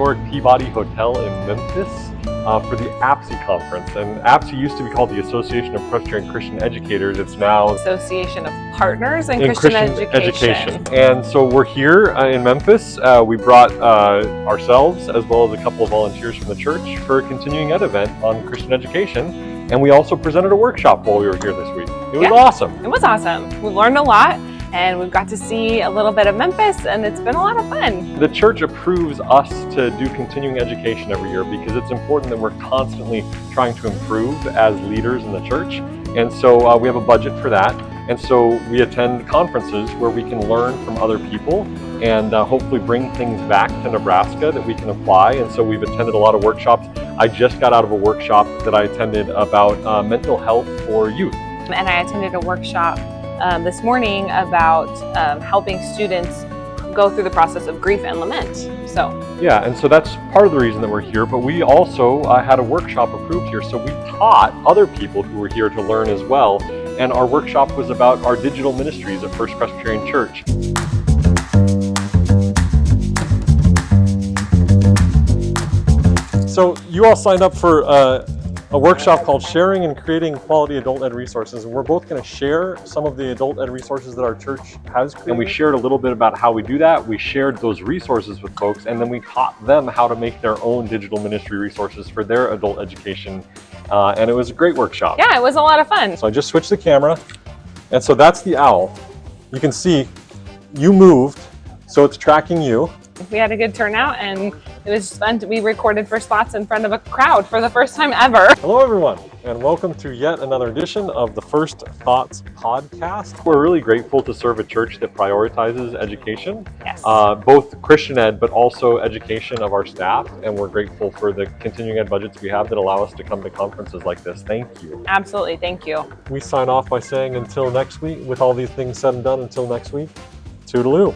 historic Peabody Hotel in Memphis for the APCE conference. And APCE used to be called the Association of Presbyterian Christian Educators. It's now Association of Partners in Christian Education. And so we're here in Memphis. We brought ourselves as well as a couple of volunteers from the church for a continuing ed event on Christian education. And we also presented a workshop while we were here this week. It was awesome. It was awesome. We learned a lot. And we've got to see a little bit of Memphis, and it's been a lot of fun. The church approves us to do continuing education every year because it's important that we're constantly trying to improve as leaders in the church. And so we have a budget for that. And so we attend conferences where we can learn from other people and hopefully bring things back to Nebraska that we can apply. And so we've attended a lot of workshops. I just got out of a workshop that I attended about mental health for youth. And I attended a workshop this morning about helping students go through the process of grief and lament. Yeah, and so that's part of the reason that we're here, but we also had a workshop approved here, so we taught other people who were here to learn as well, and our workshop was about our digital ministries at First Presbyterian Church. So you all signed up for a workshop called Sharing and Creating Quality Adult Ed Resources, and we're both going to share some of the adult ed resources that our church has created. And we shared a little bit about how we do that. We shared those resources with folks, and then we taught them how to make their own digital ministry resources for their adult education, and it was a great workshop. Yeah, it was a lot of fun. So I just switched the camera, and so that's the owl. You can see you moved, so it's tracking you. We had a good turnout, and it was fun. We recorded for spots in front of a crowd for the first time ever. Hello everyone, and welcome to yet another edition of the First Thoughts podcast. We're really grateful to serve a church that prioritizes education, Yes. Both Christian ed, but also education of our staff. And we're grateful for the continuing ed budgets we have that allow us to come to conferences like this. Thank you. Absolutely, thank you. We sign off by saying until next week, with all these things said and done, until next week, toodaloo.